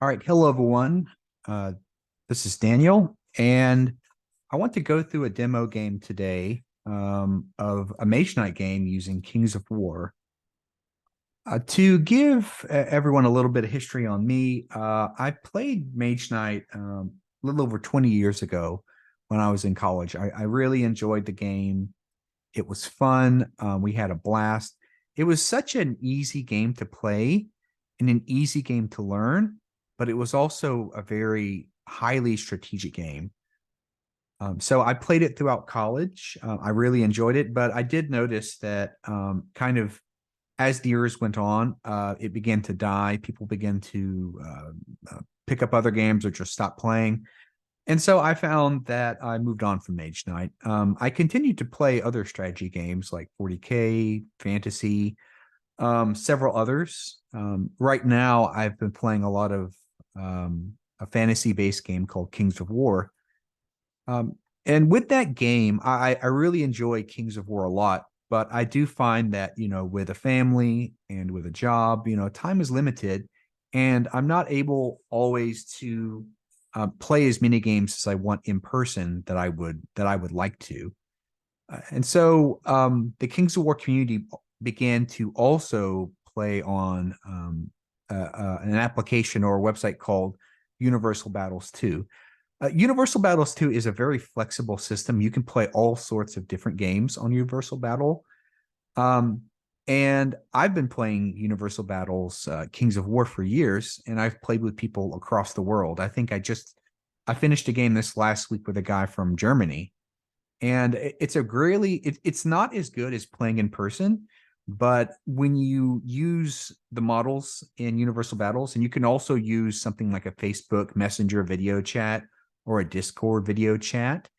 All right, hello everyone. Uh, this is Daniel, and I want to go through a demo game today of a Mage Knight game using Kings of War. To give everyone a little bit of history on me, I played Mage Knight a little over 20 years ago when I was in college. I really enjoyed the game. It was fun. We had a blast. It was such an easy game to play and an easy game to learn, but it was also a very highly strategic game. So I played it throughout college. I really enjoyed it, but I did notice that kind of as the years went on, it began to die. People began to pick up other games or just stop playing. And so I found that I moved on from Mage Knight. I continued to play other strategy games like 40K, Fantasy, several others. Right now, I've been playing a lot of a fantasy-based game called Kings of War. And with that game, I really enjoy Kings of War a lot, but I do find that, with a family and with a job, time is limited, and I'm not able always to play as many games as I want in person that I would like to. And so the Kings of War community began to also play on an application or a website called Universal Battles 2. Universal Battles 2 is a very flexible system. You can play all sorts of different games on Universal Battle. Um, and I've been playing Universal Battles Kings of War for years, and I've played with people across the world. I finished a game this last week with a guy from Germany, and it's not as good as playing in person, but when you use the models in Universal Battles, and you can also use something like a Facebook Messenger video chat or a Discord video chat,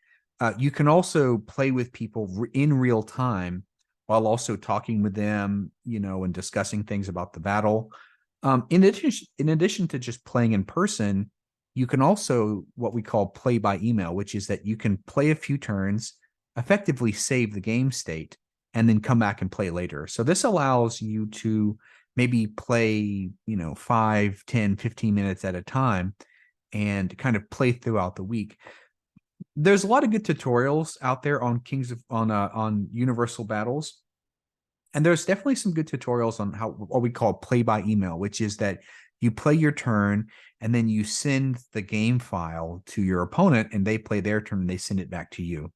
you can also play with people in real time while also talking with them, and discussing things about the battle. In addition to just playing in person, you can also what we call play by email, which is that you can play a few turns, effectively save the game state, and then come back and play later. So this allows you to maybe play, 5, 10, 15 minutes at a time and kind of play throughout the week. There's a lot of good tutorials out there on on Universal Battles. And there's definitely some good tutorials on what we call play by email, which is that you play your turn and then you send the game file to your opponent and they play their turn and they send it back to you.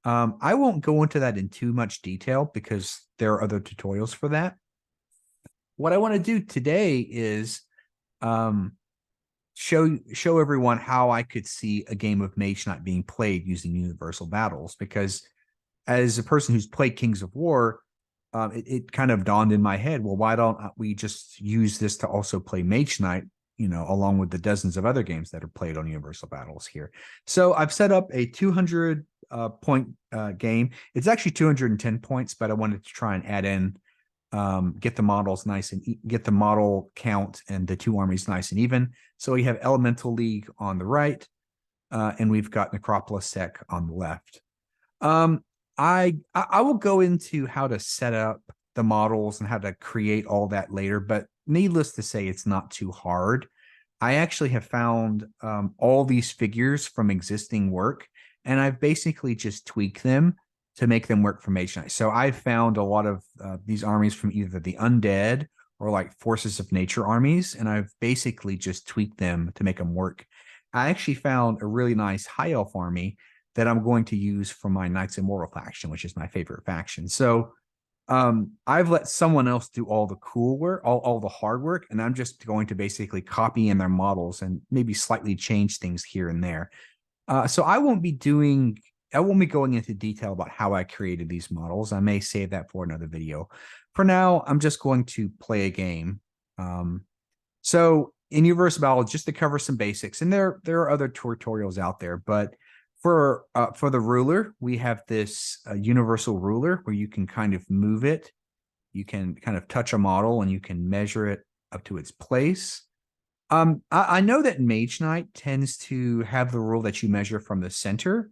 I won't go into that in too much detail because there are other tutorials for that. What I want to do today is show everyone how I could see a game of Mage Knight being played using Universal Battles, because as a person who's played Kings of War, it kind of dawned in my head, well, why don't we just use this to also play Mage Knight, along with the dozens of other games that are played on Universal Battles here. So I've set up a 200 point game. It's actually 210 points, but I wanted to try and add in, get the models nice and get the model count and the two armies nice and even. So we have Elemental League on the right, and we've got Necropolis Sec on the left. I will go into how to set up the models and how to create all that later, but needless to say, it's not too hard. I actually have found all these figures from existing work, and I've basically just tweaked them to make them work for Mage Knight. So I've found a lot of these armies from either the undead or like Forces of Nature armies, and I've basically just tweaked them to make them work. I actually found a really nice High Elf army that I'm going to use for my Knights Immortal faction, which is my favorite faction. So I've let someone else do all the cool work, all the hard work, and I'm just going to basically copy in their models and maybe slightly change things here and there. So I won't be going into detail about how I created these models. I may save that for another video. For now, I'm just going to play a game. So in Universal Battle, just to cover some basics, and there are other tutorials out there, but for the ruler, we have this universal ruler where you can kind of move it. You can kind of touch a model and you can measure it up to its place. I know that Mage Knight tends to have the rule that you measure from the center,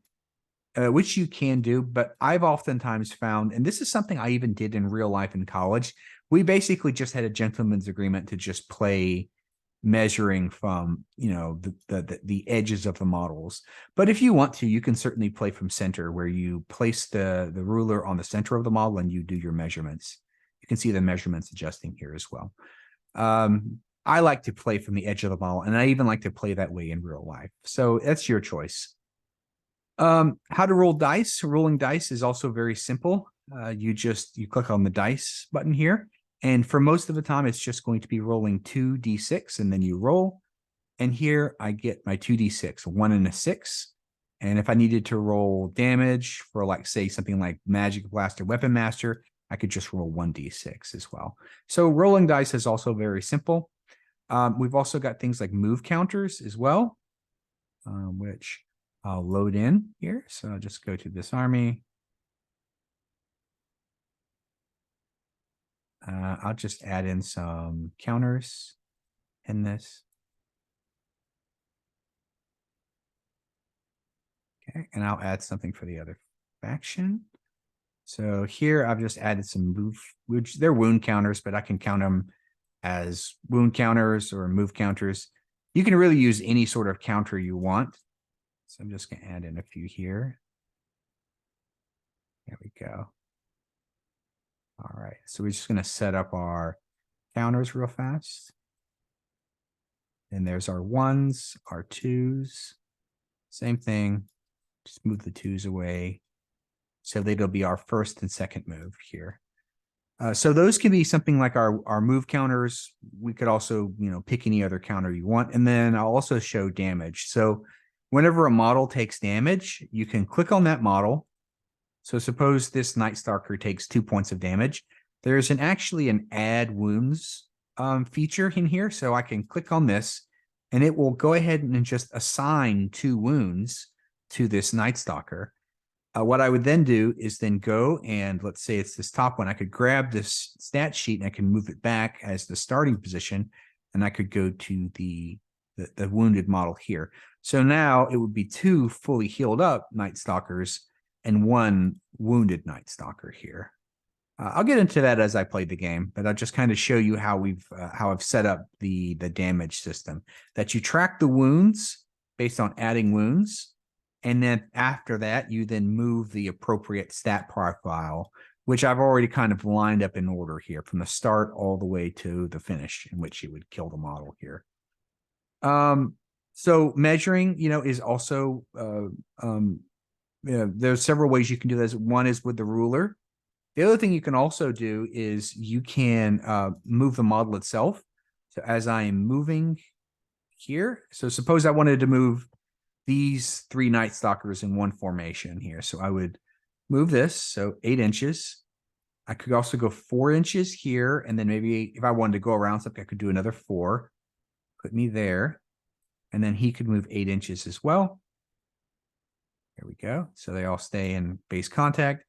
which you can do, but I've oftentimes found, and this is something I even did in real life in college, we basically just had a gentleman's agreement to just play measuring from, the edges of the models. But if you want to, you can certainly play from center, where you place the ruler on the center of the model and you do your measurements. You can see the measurements adjusting here as well. I like to play from the edge of the model, and I even like to play that way in real life. So that's your choice. How to roll dice. Rolling dice is also very simple. You click on the dice button here, and for most of the time, it's just going to be rolling 2d6, and then you roll. And here I get my 2d6, 1 and a 6. And if I needed to roll damage for, like, say, something like Magic Blaster, Weapon Master, I could just roll 1d6 as well. So rolling dice is also very simple. We've also got things like move counters as well, which I'll load in here. So I'll just go to this army. I'll just add in some counters in this. Okay, and I'll add something for the other faction. So here I've just added some move, which they're wound counters, but I can count them as wound counters or move counters. You can really use any sort of counter you want. So I'm just going to add in a few here. There we go. All right, so we're just going to set up our counters real fast. And there's our 1s, our 2s. Same thing. Just move the 2s away. So that'll be our first and second move here. So those can be something like our move counters. We could also, pick any other counter you want. And then I'll also show damage. So whenever a model takes damage, you can click on that model. So suppose this Night Stalker takes 2 points of damage. There's actually an add wounds feature in here. So I can click on this, and it will go ahead and just assign 2 wounds to this Night Stalker. What I would then do is then go and, let's say it's this top one, I could grab this stat sheet and I can move it back as the starting position, and I could go to the wounded model here. So now it would be 2 fully healed up Night Stalkers and 1 wounded Night Stalker here. I'll get into that as I play the game, but I'll just kind of show you how I've set up the damage system, that you track the wounds based on adding wounds. And then after that, you then move the appropriate stat profile, which I've already kind of lined up in order here from the start all the way to the finish in which you would kill the model here. So measuring, is also, there's several ways you can do this. One is with the ruler. The other thing you can also do is you can move the model itself. So as I am moving here, so suppose I wanted to move these 3 Night Stalkers in one formation here. So I would move this, so 8 inches. I could also go 4 inches here, and then maybe if I wanted to go around something, I could do another 4. Put me there. And then he could move 8 inches as well. There we go. So they all stay in base contact.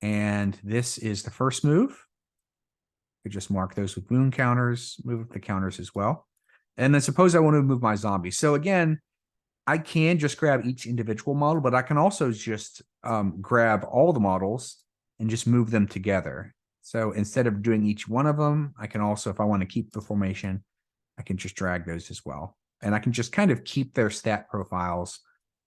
And this is the first move. I could just mark those with wound counters, move up the counters as well. And then suppose I want to move my zombies. So again, I can just grab each individual model, but I can also just grab all the models and just move them together. So instead of doing each one of them, I can also, if I want to keep the formation, I can just drag those as well. And I can just kind of keep their stat profiles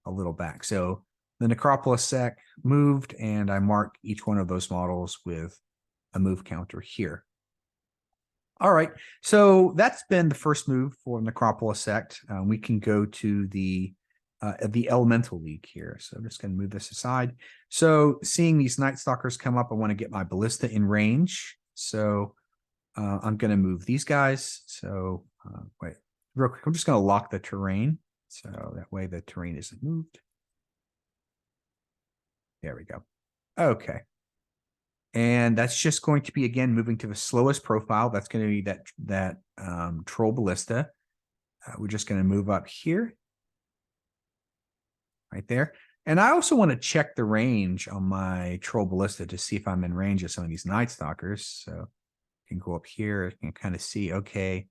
a little back. So the Necropolis sec moved, and I mark each one of those models with a move counter here. All right, so that's been the first move for Necropolis sect. We can go to the Elemental League here. So I'm just going to move this aside. So seeing these Night Stalkers come up, I want to get my Ballista in range. So I'm going to move these guys. So wait, real quick, I'm just going to lock the terrain. So that way the terrain isn't moved. There we go. Okay. And that's just going to be, again, moving to the slowest profile. That's going to be that Troll Ballista. We're just going to move up here. Right there. And I also want to check the range on my Troll Ballista to see if I'm in range of some of these Night Stalkers. So I can go up here and kind of see, okay,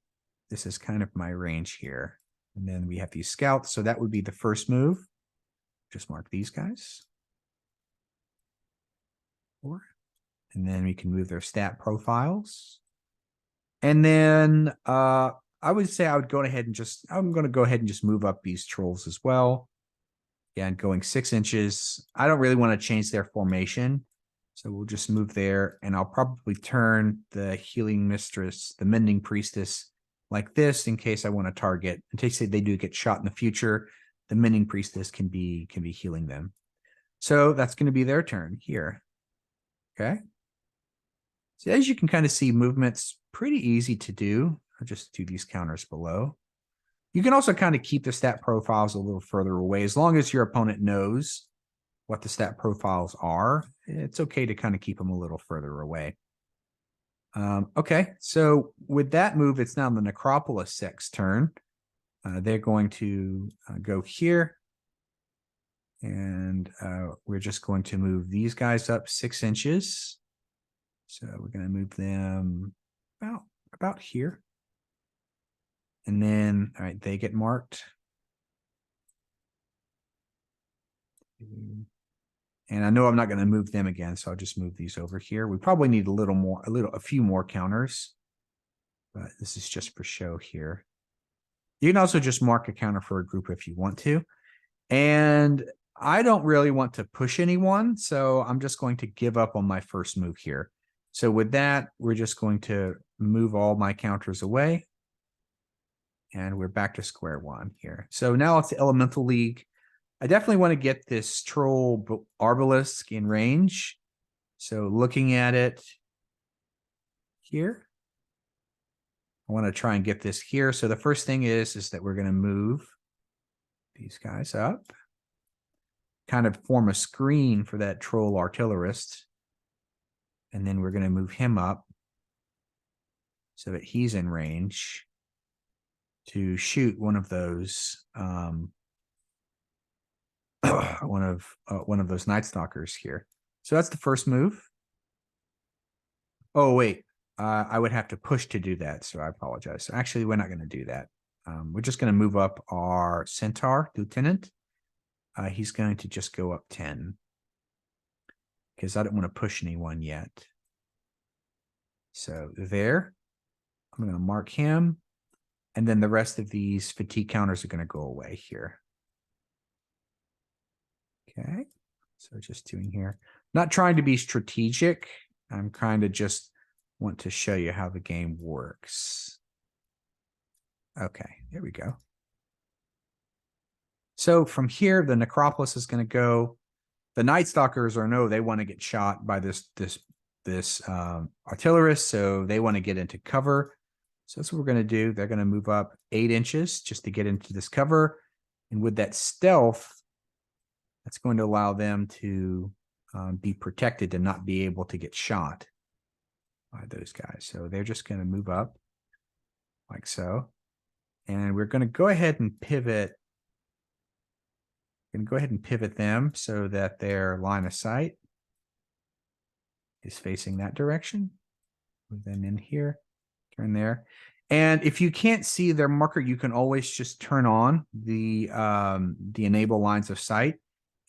this is kind of my range here. And then we have these scouts. So that would be the first move. Just mark these guys. And then we can move their stat profiles. And then I would say I would go ahead and I'm going to go ahead and just move up these trolls as well. Again, going 6 inches. I don't really want to change their formation. So we'll just move there, and I'll probably turn the healing mistress, the mending priestess, like this in case I want to target. In case they do get shot in the future, the mending priestess can be healing them. So that's going to be their turn here. Okay. So as you can kind of see, movement's pretty easy to do. I'll just do these counters below. You can also kind of keep the stat profiles a little further away. As long as your opponent knows what the stat profiles are, it's okay to kind of keep them a little further away. Okay, so with that move, it's now the Necropolis sect's turn. They're going to go here. And we're just going to move these guys up 6 inches. So we're going to move them about here. And then, all right, they get marked. And I know I'm not going to move them again, so I'll just move these over here. We probably need a few more counters, but this is just for show here. You can also just mark a counter for a group if you want to. And I don't really want to push anyone, so I'm just going to give up on my first move here. So with that, we're just going to move all my counters away. And we're back to square one here. So now it's the Elemental League. I definitely want to get this Troll Arbalisk in range. So looking at it here, I want to try and get this here. So the first thing is that we're going to move these guys up. Kind of form a screen for that Troll Artillerist. And then we're going to move him up so that he's in range to shoot one of those one of those Night Stalkers here. So that's the first move. Oh wait, I would have to push to do that, so I apologize. So actually, we're not going to do that. We're just going to move up our Centaur Lieutenant. He's going to just go up 10 because I don't want to push anyone yet. So there, I'm going to mark him. And then the rest of these fatigue counters are going to go away here. Okay, so just doing here. Not trying to be strategic. I'm kind of just want to show you how the game works. Okay, there we go. So from here, the Necropolis is going to go. The Night Stalkers they want to get shot by this artillerist, so they want to get into cover. So that's what we're going to do. They're going to move up 8 inches just to get into this cover. And with that stealth, that's going to allow them to be protected and not be able to get shot by those guys. So they're just going to move up like so. And we're going to go ahead and pivot. We're going to go ahead and pivot them so that their line of sight is facing that direction. Move them in here. Turn there. And if you can't see their marker, you can always just turn on the enable lines of sight.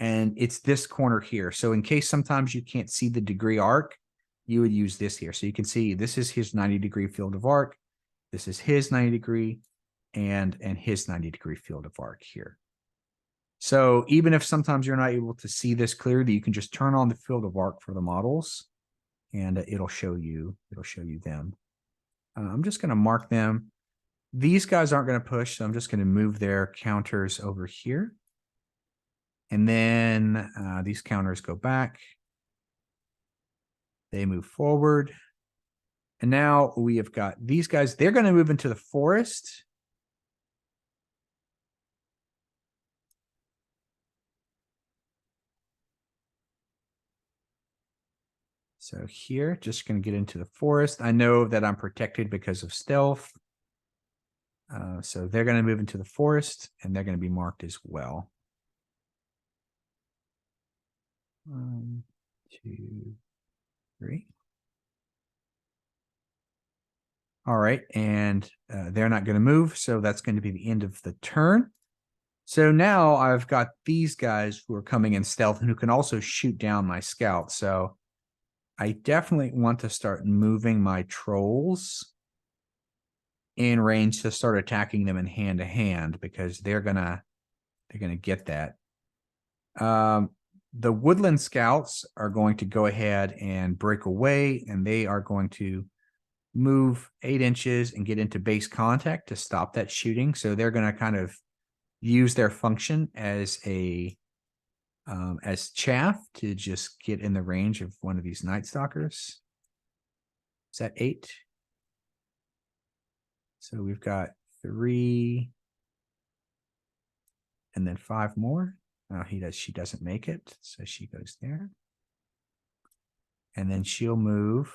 And it's this corner here. So in case sometimes you can't see the degree arc, you would use this here. So you can see this is his 90-degree field of arc. This is his 90-degree and his 90-degree field of arc here. So even if sometimes you're not able to see this clearly, you can just turn on the field of arc for the models and it'll show you them. I'm just going to mark them. These guys aren't going to push, so I'm just going to move their counters over here. And then these counters go back. They move forward. And now we have got these guys. They're going to move into the forest. So here, just going to get into the forest. I know that I'm protected because of stealth. So they're going to move into the forest, and they're going to be marked as well. 1, 2, 3. All right, and they're not going to move, so that's going to be the end of the turn. So now I've got these guys who are coming in stealth and who can also shoot down my scout. So I definitely want to start moving my trolls in range to start attacking them in hand to hand because they're gonna get that. The woodland scouts are going to go ahead and break away, and they are going to move 8 inches and get into base contact to stop that shooting. So they're going to kind of use their function as a as chaff to just get in the range of one of these Night Stalkers. Is that 8? So we've got 3 and then 5 more. Oh, she doesn't make it, so she goes there. And then she'll move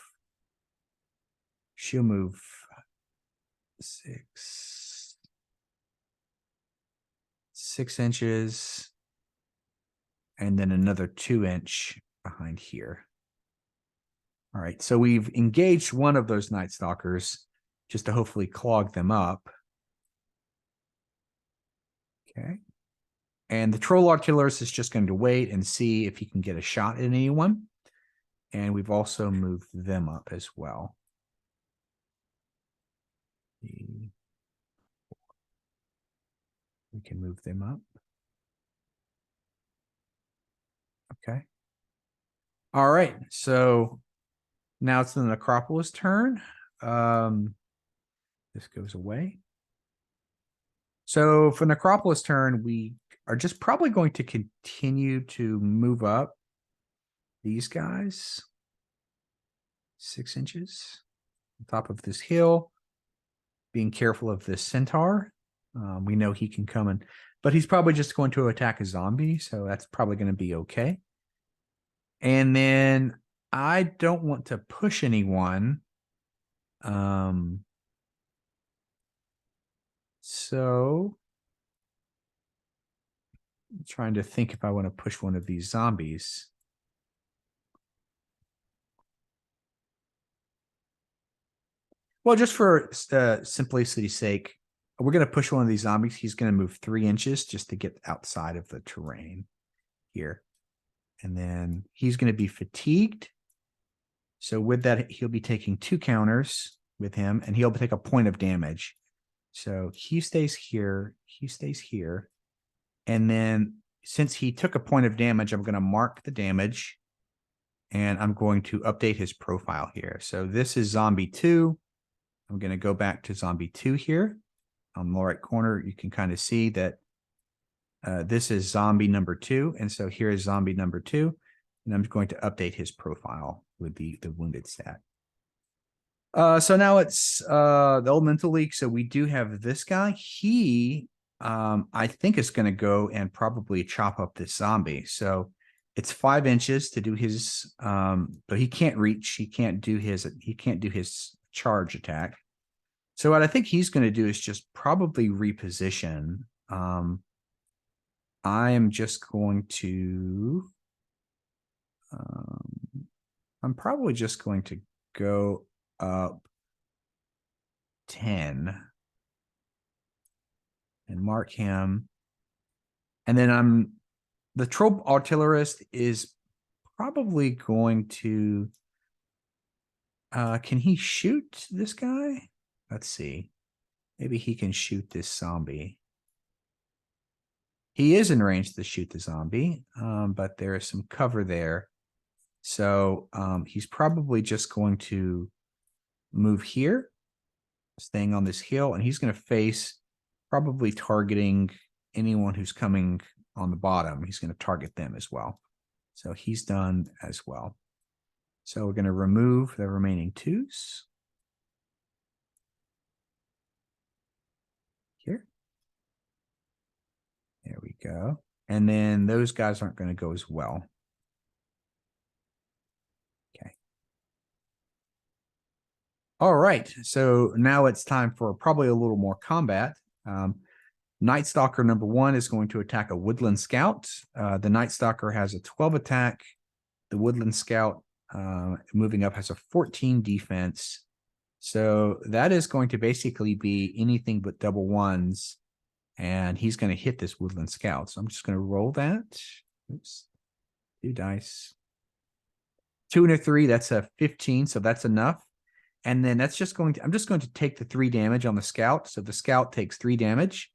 6 inches, and then another 2-inch behind here. All right, so we've engaged one of those Night Stalkers just to hopefully clog them up. Okay. And the Troll Artillerist is just going to wait and see if he can get a shot at anyone. And we've also moved them up as well. We can move them up. Okay. All right, so now it's the Necropolis turn. This goes away. So for Necropolis turn, we are just probably going to continue to move up these guys 6 inches on top of this hill, being careful of this centaur. We know he can come in, but he's probably just going to attack a zombie, so that's probably going to be okay. And then I don't want to push anyone. So I'm trying to think if I want to push one of these zombies. Well, just for simplicity's sake, we're going to push one of these zombies. He's going to move 3 inches just to get outside of the terrain here. And then he's going to be fatigued. So with that, he'll be taking 2 counters with him, and he'll take a point of damage. So he stays here. He stays here. And then since he took a point of damage, I'm going to mark the damage. And I'm going to update his profile here. So this is zombie 2. I'm going to go back to zombie 2 here. On the right corner, you can kind of see that this is zombie number 2. And so here is zombie number 2. And I'm going to update his profile with the wounded stat. So now it's the Elemental League. So we do have this guy. He, I think, is going to go and probably chop up this zombie. So it's 5 inches to do his, but he can't reach. He can't do his charge attack. So what I think he's going to do is just probably reposition. I am just going to, I'm probably just going to go up 10 and mark him. And then the Troll Artillerist is probably going to, can he shoot this guy? Let's see. Maybe he can shoot this zombie. He is in range to shoot the zombie, but there is some cover there. So he's probably just going to move here, staying on this hill, and he's going to face, probably targeting anyone who's coming on the bottom. He's going to target them as well. So he's done as well. So we're going to remove the remaining 2s. Here. There we go. And then those guys aren't going to go as well. Okay. All right. So now it's time for probably a little more combat. Night Stalker number 1 is going to attack a Woodland Scout. The Night Stalker has a 12 attack. The Woodland Scout moving up has a 14 defense. So that is going to basically be anything but double ones. And he's going to hit this Woodland Scout. So I'm just going to roll that. Oops. 2 dice. 2 and a 3, that's a 15. So that's enough. And then that's just going to, I'm just going to take the 3 damage on the scout. So the scout takes 3 damage.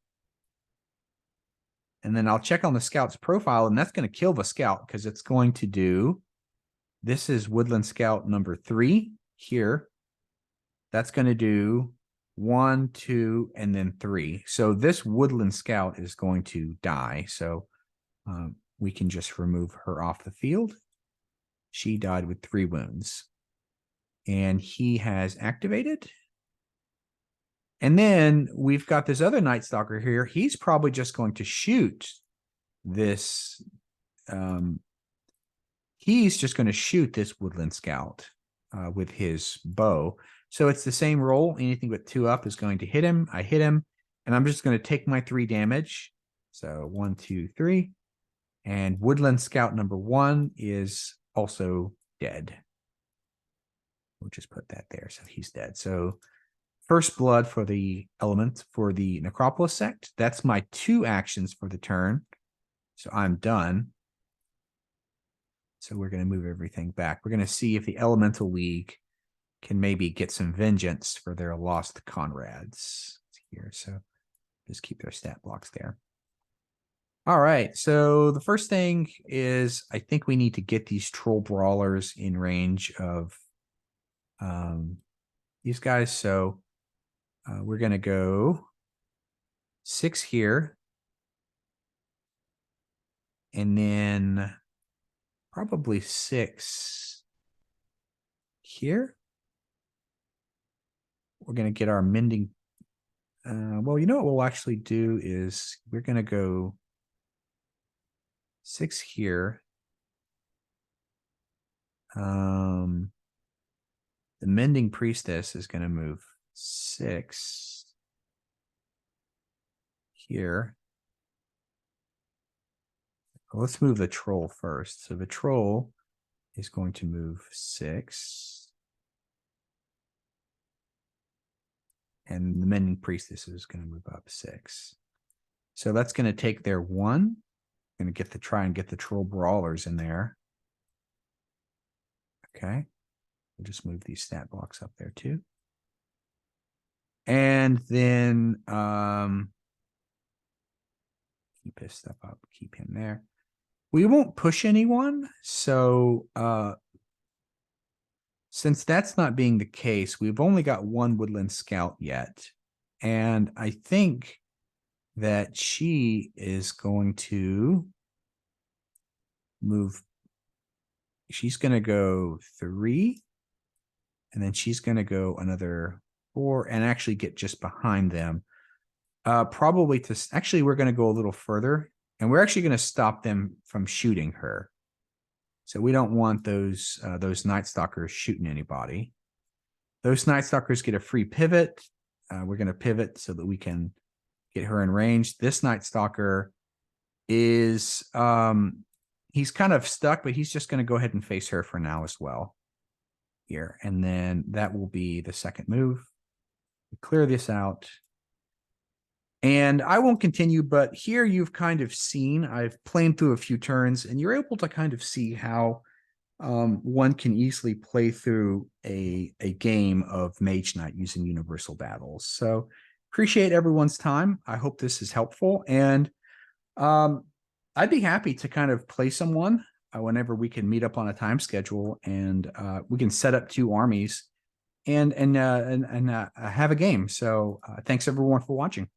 And then I'll check on the scout's profile, and that's going to kill the scout because it's going to do, this is Woodland Scout number 3 here. That's going to do 1, 2, and then 3. So this Woodland Scout is going to die. So we can just remove her off the field. She died with 3 wounds. And he has activated. And then we've got this other Night Stalker here. He's probably just going to shoot this. He's just going to shoot this Woodland Scout with his bow. So it's the same roll. Anything with 2 up is going to hit him. I hit him. And I'm just going to take my 3 damage. So 1, 2, 3. And Woodland Scout number 1 is also dead. We'll just put that there. So he's dead. So first blood for the element for the Necropolis sect. That's my 2 actions for the turn. So I'm done. So we're going to move everything back. We're going to see if the Elemental League can maybe get some vengeance for their lost comrades here. So just keep their stat blocks there. All right. So the first thing is I think we need to get these troll brawlers in range of these guys. So we're going to go 6 here. And then probably 6 here. We're going to get our mending. Well, you know what we'll actually do is we're going to go 6 here. The mending priestess is going to move 6 here. Let's move the troll first. So the troll is going to move 6. And the mending priestess is going to move up 6. So that's going to take their 1. Going to try and get the troll brawlers in there. Okay. We'll just move these stat blocks up there too. And then keep his stuff up, keep him there. We won't push anyone. So since that's not being the case, we've only got 1 Woodland Scout yet. And I think that she is going to move. She's going to go 3. And then she's going to go another 4 and actually get just behind them. Probably to actually, we're going to go a little further, and we're actually going to stop them from shooting her. So we don't want those Night Stalkers shooting anybody. Those Night Stalkers get a free pivot. We're going to pivot so that we can get her in range. This Night Stalker is he's kind of stuck, but he's just going to go ahead and face her for now as well. Here, and then that will be the second move. We clear this out. And I won't continue, but here you've kind of seen, I've played through a few turns, and you're able to kind of see how one can easily play through a game of Mage Knight using Universal Battles. So appreciate everyone's time. I hope this is helpful. And I'd be happy to kind of play someone whenever we can meet up on a time schedule, and we can set up 2 armies and have a game. So thanks everyone for watching.